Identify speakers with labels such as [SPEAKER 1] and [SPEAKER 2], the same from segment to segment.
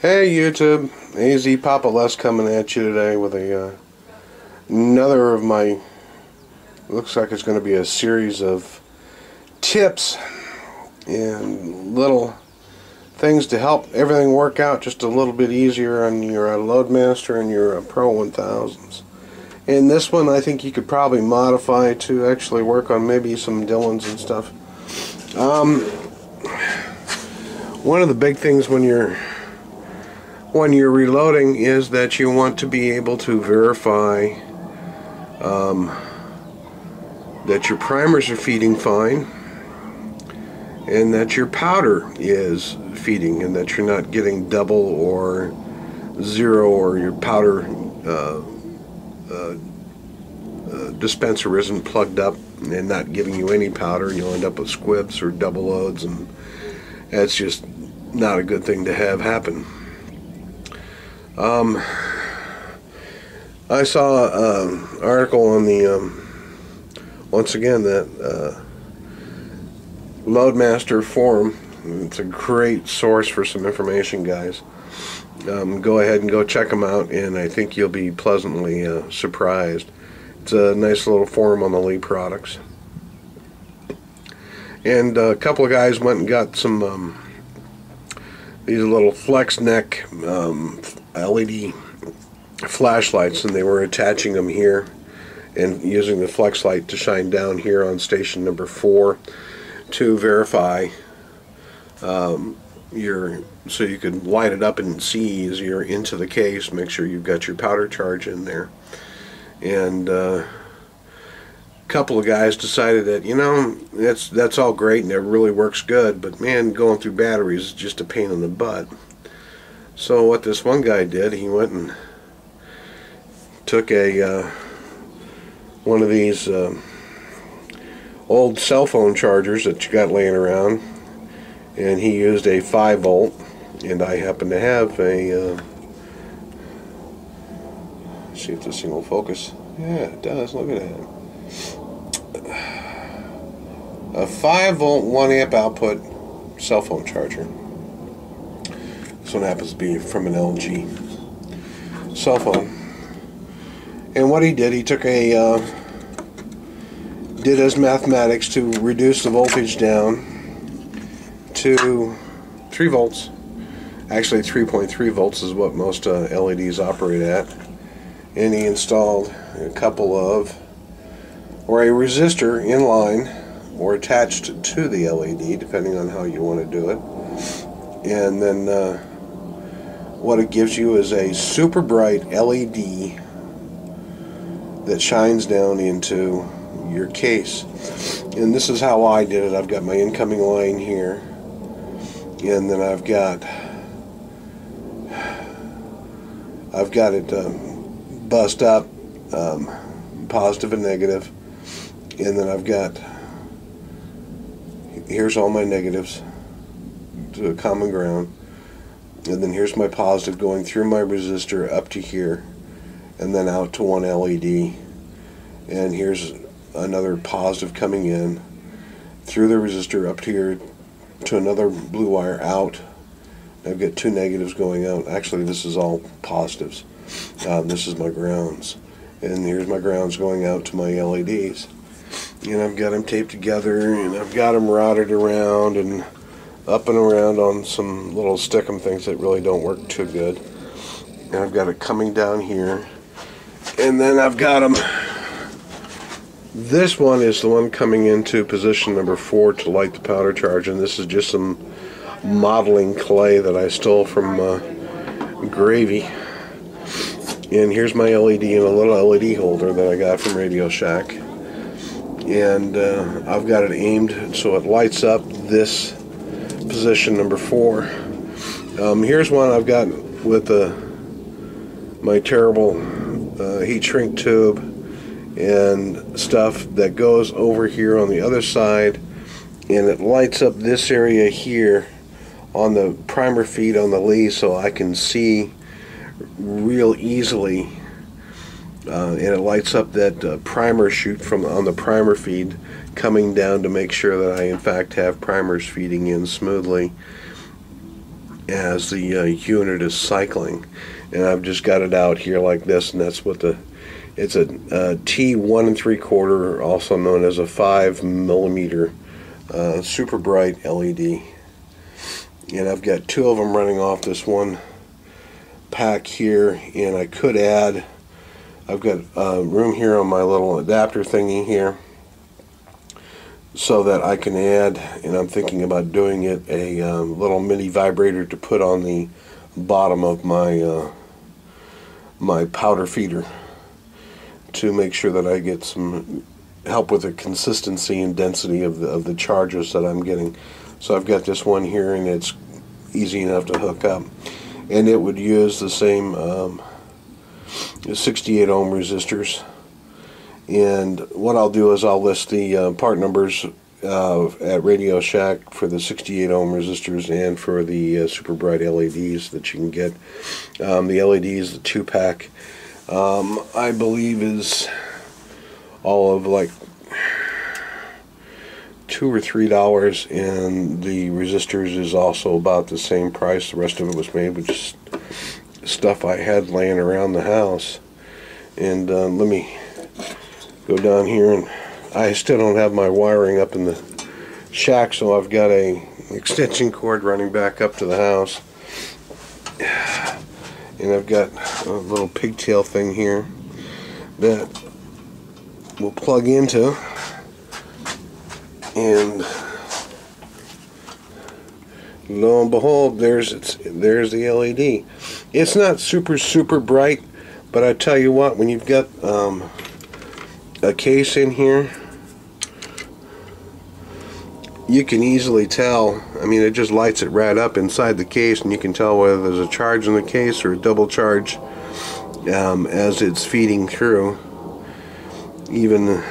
[SPEAKER 1] Hey YouTube, AZ Papa Les coming at you today with another of my, looks like it's going to be a series of tips and little things to help everything work out just a little bit easier on your Loadmaster and your Pro 1000s. And this one I think you could probably modify to actually work on maybe some Dillons and stuff. One of the big things when you're reloading is that you want to be able to verify that your primers are feeding fine and that your powder is feeding and that you're not getting double or zero, or your powder dispenser isn't plugged up and not giving you any powder, and you'll end up with squibs or double loads, and that's just not a good thing to have happen. I saw an article on the once again, that Loadmaster forum. It's a great source for some information, guys. Go ahead and go check them out, and I think you'll be pleasantly surprised. It's a nice little forum on the Lee products. And a couple of guys went and got some these little flex neck LED flashlights, and they were attaching them here and using the flex light to shine down here on station number 4 to verify so you could light it up and see easier into the case, make sure you've got your powder charge in there. And a couple of guys decided that, you know, that's all great and it really works good, but man, going through batteries is just a pain in the butt. So what this one guy did, he went and took one of these old cell phone chargers that you got laying around, and he used a 5 volt, and I happen to have a see if this thing will focus. Yeah, it does. Look at that. A 5 volt 1 amp output cell phone charger. This one happens to be from an LG cell phone. And what he did, he took did his mathematics to reduce the voltage down to 3 volts. Actually 3.3 volts is what most LEDs operate at. And he installed a couple of, or a resistor in line or attached to the LED, depending on how you want to do it. And then what it gives you is a super bright LED that shines down into your case. And this is how I did it. I've got my incoming line here, and then I've got it bust up, positive and negative, and then I've got, here's all my negatives to a common ground, and then here's my positive going through my resistor up to here and then out to one LED, and here's another positive coming in through the resistor up to here to another blue wire out. I've got 2 negatives going out. Actually, this is all positives. This is my grounds, and here's my grounds going out to my LEDs, and I've got them taped together, and I've got them routed around and up and around on some little stickum things that really don't work too good. And I've got it coming down here, and then I've got them, this one is the one coming into position number 4 to light the powder charge, and this is just some modeling clay that I stole from Gravy. And here's my LED in a little LED holder that I got from Radio Shack, and I've got it aimed so it lights up this position number 4. Here's one I've got with my terrible heat shrink tube and stuff that goes over here on the other side, and it lights up this area here on the primer feed on the Lee, so I can see real easily, and it lights up that primer chute from on the primer feed coming down to make sure that I in fact have primers feeding in smoothly. as the unit is cycling. And I've just got it out here like this, and that's what it's a T1 3/4, also known as a 5mm super bright LED. And I've got 2 of them running off this one pack here, and I could add, I've got room here on my little adapter thingy here so that I can add, and I'm thinking about doing it, a little mini vibrator to put on the bottom of my my powder feeder to make sure that I get some help with the consistency and density of the charges that I'm getting. So I've got this one here, and it's easy enough to hook up, and it would use the same 68 ohm resistors. And what I'll do is I'll list the part numbers at Radio Shack for the 68 ohm resistors and for the super bright LEDs that you can get. The LEDs, the 2-pack, I believe is all of like $2 or $3, and the resistors is also about the same price. The rest of it was made with just stuff I had laying around the house. And let me go down here, and I still don't have my wiring up in the shack, so I've got a extension cord running back up to the house, and I've got a little pigtail thing here that we'll plug into, and lo and behold, there's the LED. It's not super bright, but I tell you what, when you've got a case in here, you can easily tell. I mean, it just lights it right up inside the case, and you can tell whether there's a charge in the case or a double charge as it's feeding through. Even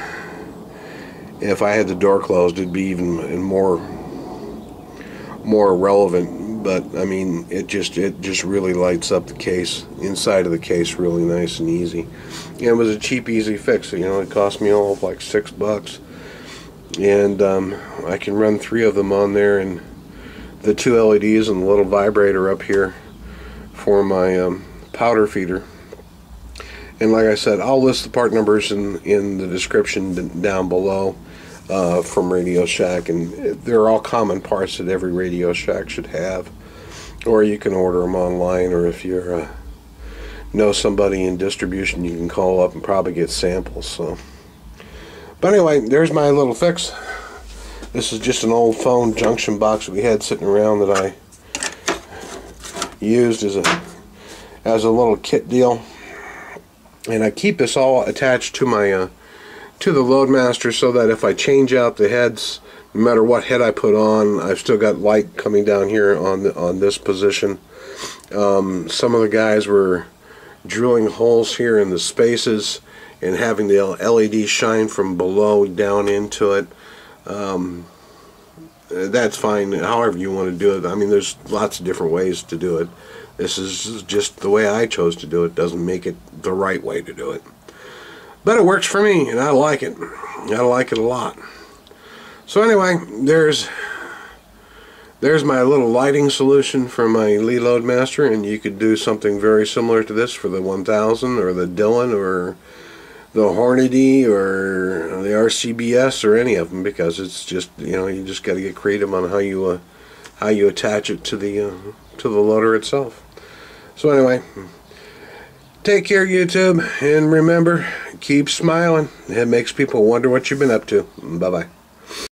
[SPEAKER 1] if I had the door closed, it'd be even more relevant. But I mean, it just really lights up the case, inside of the case, really nice and easy. And it was a cheap, easy fix. You know, it cost me all of like $6, and I can run 3 of them on there, and the 2 LEDs and the little vibrator up here for my powder feeder. And like I said, I'll list the part numbers in the description down below from Radio Shack, and they're all common parts that every Radio Shack should have. Or you can order them online, or if you know somebody in distribution, you can call up and probably get samples. So, but anyway, there's my little fix. This is just an old phone junction box that we had sitting around that I used as a little kit deal. And I keep this all attached to my to the Loadmaster, so that if I change out the heads, no matter what head I put on, I've still got light coming down here on this position. Some of the guys were drilling holes here in the spaces and having the LED shine from below down into it. That's fine, however you want to do it. I mean, there's lots of different ways to do it. This is just the way I chose to do it. Doesn't make it the right way to do it, but it works for me, and I like it. I like it a lot. So anyway, there's my little lighting solution for my Lee Loadmaster, and you could do something very similar to this for the 1000 or the Dylan or the Hornady or the RCBS or any of them, because it's just, you know, you just got to get creative on how you attach it to the loader itself. So anyway, take care, YouTube, and remember, keep smiling. It makes people wonder what you've been up to. Bye-bye.